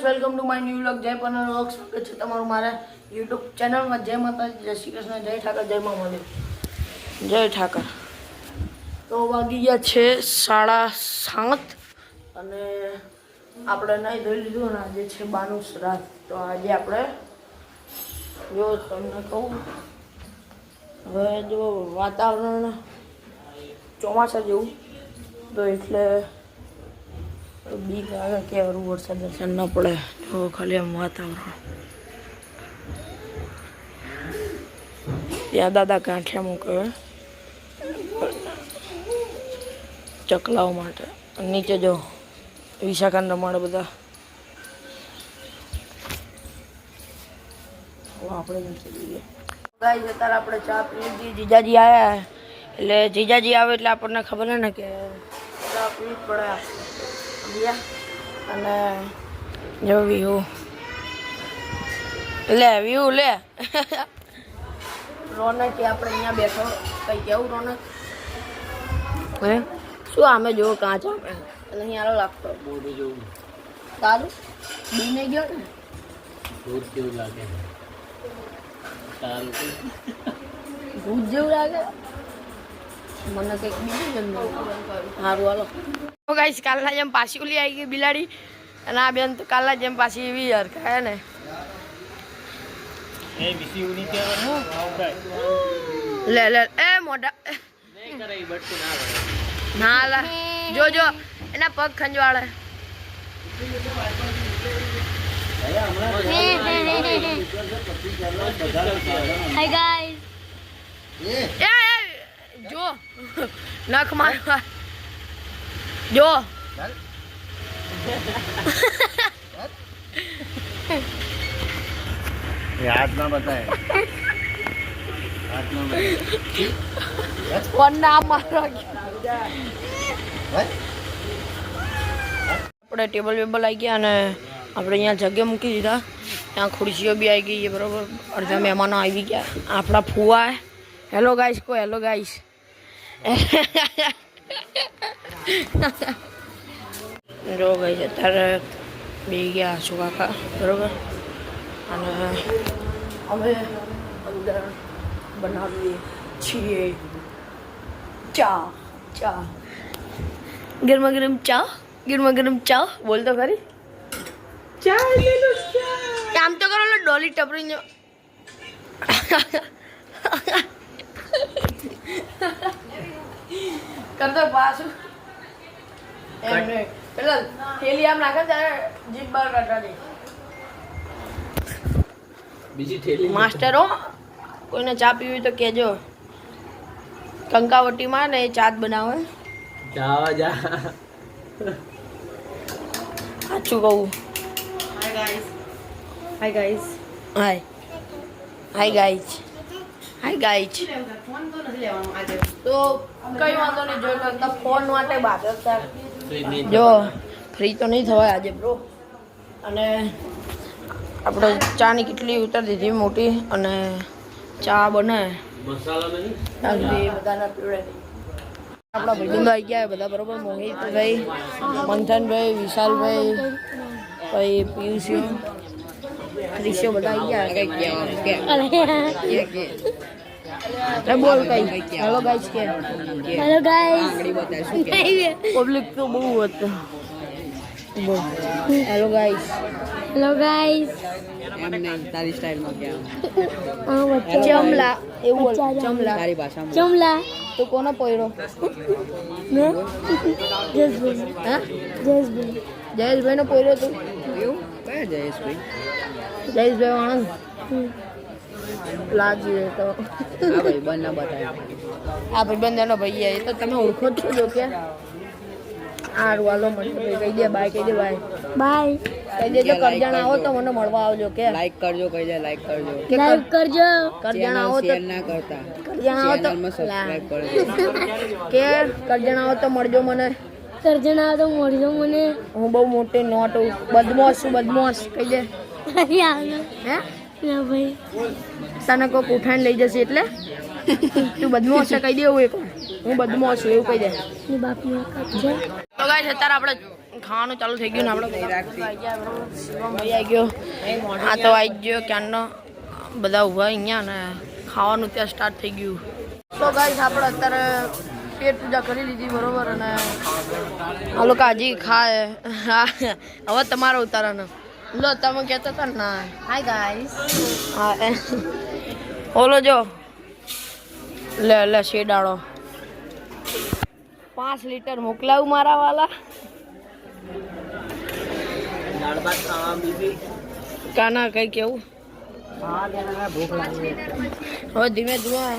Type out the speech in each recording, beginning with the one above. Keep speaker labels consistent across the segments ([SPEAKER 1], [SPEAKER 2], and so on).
[SPEAKER 1] Guys welcome to my new vlog જય પનર vlog સ્વાગત છે તમારું મારા YouTube ચેનલમાં જય માતાજી જય શ્રી કૃષ્ણ જય ઠાકર જય મા મહાદેવ જય ઠાકર તો વાગી ગયા છે 7:30 અને આપણે નહીં ધોઈ લીધું અને આજે છે બાનું શ્રાદ્ધ તો આજે આપણે જો તમને કહું હવે જો વાતાવરણ ચોમાસા જેવું તો એટલે બીક લાગે કે હરું વરસાદ ન પડે તો ખાલી આમ વાતાવરણ ત્યાં દાદા ગાંઠિયા મૂકે ચકલાઓ માટે નીચે જો વિશાખાન રમાડે બધા આપણે ગાઈસ અત્યારે આપણે ચા પી લીધી જીજાજી આવ્યા એટલે જીજાજી આવે એટલે આપણને ખબર ને કે ચા પીવી પડે અને જો વ્યૂ લે રોનક કે આપણે અહીંયા બેઠો કઈ કેવું રોનક હે શું આમે જો કાચ આમે એટલે અહીં આલો લાગતો બોડી જેવું સારું બીને ગયો ને ભૂત જેવું લાગે સારું ભૂત જેવું લાગે મને કંઈક બીજું જમવું સારું હાલો તો ગાઈસ કાલના જેમ પાછી ઓલી આવી ગઈ બિલાડી અને આ બેન તો કાલના જેમ પાછી એવી યાર ખાય ને એ બીસી ઉની કેવાનું લે એ મોઢા નહીં કરે ઈ બટકું ના લા જો એના પગ ખંજવાળે હાય ગાઈસ એ જો નખ મારવા જો
[SPEAKER 2] हाथ ना बताए
[SPEAKER 1] वन नाम मारो આપણે ટેબલ વેબલ આવી ગયા અને આપણે અહીંયા જગ્યા મૂકી દીધા ત્યાં ખુરશીઓ બી આવી ગઈ છે બરાબર અડધા મહેમાનો આવી ગયા આપણા ફુવા હેલો ગાઈસ કો હેલો ગાઈસ જો ગાઈસ અત્યારે બે ગયા શું કાકા બરાબર અને અમે અંદર બનાવીએ છીએ ચા ગરમા ગરમ ચા બોલ તો ખરી ચા આમ તો કરો ડોલી ટપરી કરતો પાછું પેલા થેલી આમ નાખે ત્યારે જીભ બહાર કાઢવા દે બીજી થેલી માસ્ટરો કોઈને ચા પીવી તો કહેજો કંકાવટીમાં ને ચા જ બનાવે
[SPEAKER 2] जावा जा
[SPEAKER 1] સાચું કહું
[SPEAKER 3] हाय गाइस
[SPEAKER 1] હાય ગાઈઝ તો કઈ વાંધો નહીં જોઈ કરતા ફોન માટે બાધરતા જો ફ્રી તો નહીં થવાય આજે બ્રો અને આપણે ચાની કેટલી ઉતાર દીધી મોટી અને ચા બને મસાલા નહીં બધાના પીવડે આપણા ભાઈબંધો આવી ગયા બધા બરોબર મોહિતભાઈ મંથનભાઈ વિશાલભાઈ પછી પિયુષિયો ક્રિશિયો બધા આવી ગયા બોલ કઈ હેલો ગાઈસ કે
[SPEAKER 3] हेलो गाइस
[SPEAKER 1] પબ્લિક તો બહુ હતું બોલ હેલો ગાઈસ
[SPEAKER 2] એમ નહીં તારી સ્ટાઈલમાં કે
[SPEAKER 1] ચમલા એવું બોલ ચમલા
[SPEAKER 2] તારી ભાષામાં
[SPEAKER 3] चमला
[SPEAKER 1] તો કોનો પોયરો
[SPEAKER 3] मैं जसबी
[SPEAKER 1] હા
[SPEAKER 3] जसबी
[SPEAKER 1] જયેશભાઈ નો પોયરો તું
[SPEAKER 2] એવું કયા જયેશભાઈ
[SPEAKER 1] જયેશભાઈ વાણંદ લાજી તો
[SPEAKER 2] હા ભાઈ બંને બતાય
[SPEAKER 1] આ ભાઈબંધ એનો ભાઈ એ તો તમે ઓળખો જ છો જો કે આ વાલો મને કહી દે બાય કહી દે બાય
[SPEAKER 3] बाय
[SPEAKER 1] કહી દેજો કરજણ આવો તો મને મળવા આવજો કે
[SPEAKER 2] લાઈક કરજો કહી દે લાઈક કરજો
[SPEAKER 1] કે
[SPEAKER 3] लाइक करजो
[SPEAKER 1] કરજણ આવો તો
[SPEAKER 2] શેર ના કરતા
[SPEAKER 1] કરજણ આવો તો
[SPEAKER 2] ચેનલમાં સબસ્ક્રાઇબ કરજો
[SPEAKER 1] કે કરજણ આવો તો મળજો મને
[SPEAKER 3] करजना तो मोड़ो मने
[SPEAKER 1] હું બહુ મોટી નોટ બદમાશ છું બદમાશ કહી દે
[SPEAKER 3] अरे आगे
[SPEAKER 1] હે
[SPEAKER 3] ना भाई
[SPEAKER 1] તને કોક ઉઠાઈને લઈ જશે એટલે તું બદમાશ છે કહી દે એવું એક હું બદમાશ છું એવું કહી દે
[SPEAKER 3] ની બાપ ની
[SPEAKER 1] તો ગાઈસ અત્યારે આપણે ખાવાનું ચાલુ થઈ ગયું ને આપણે શિવમ ભાઈ આવી ગયો આ તો આવી ગયો ક્યાંનો બધા ઊભા અહીંયા ને ખાવાનું ત્યાં સ્ટાર્ટ થઈ ગયું તો ગાઈસ આપણે અત્યારે પેટ પૂજા કરી લીધી બરોબર અને આ લોકો હજી ખાય હવે તમારો ઉતારાનો લો તમે કહેતા હતા ને હાય ગાઈસ હા ઓલો જો લે શેડાળો 5 લીટર મોકલાવું મારા વાલા કાના કઈ કેવું હવે ધીમે ધીમે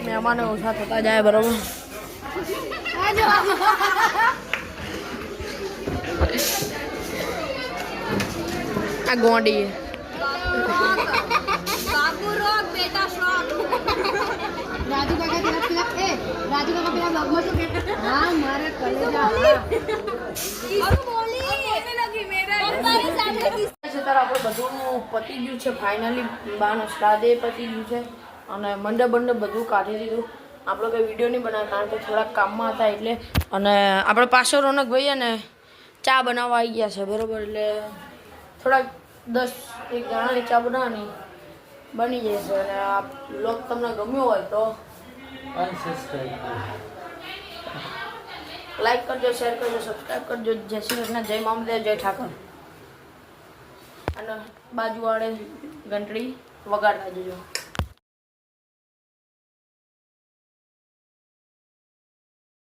[SPEAKER 1] મહેમાનો ઓછા થતા જાય બરોબર આ ગોંડી
[SPEAKER 4] राजू काका तेरा ए राजू काका तेरा ब्लॉग में तो हां मारे कलेजा किसको बोली बोलने लगी मेरा तुम्हारे सामने
[SPEAKER 1] અત્યારે આપણે બધું પતી ગયું છે ફાઇનલી બાનો શ્રાદ્ધ પતી ગયું છે અને મંડપ બધું કાઢી દીધું આપણે કંઈ વિડીયો નહીં બનાવ્યો કારણ કે થોડાક કામમાં હતા એટલે અને આપણે પાછો રોનક ભાઈ ને ચા બનાવવા આવી ગયા છે બરોબર એટલે થોડાક 10 એક જણાની ચા બનાવવાની બની જશે અને આ બ્લોગ તમને ગમ્યો હોય તો લાઈક કરજો શેર કરજો સબસ્ક્રાઈબ કરજો જય શ્રી કૃષ્ણ જય મામદેવ જય ઠાકર અને બાજુવાળે ઘંટડી વગાડવા જજો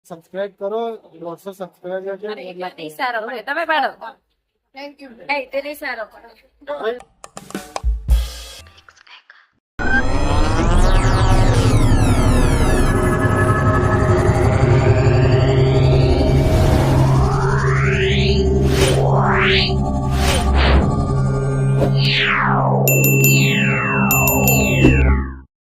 [SPEAKER 5] સબસ્ક્રાઇબ કરો 100 સબસ્ક્રાઇબર છે
[SPEAKER 2] નહીં સારો પડે તમે પાડો થેન્ક યુ એ તે નહીં સારો પડે
[SPEAKER 6] Wow.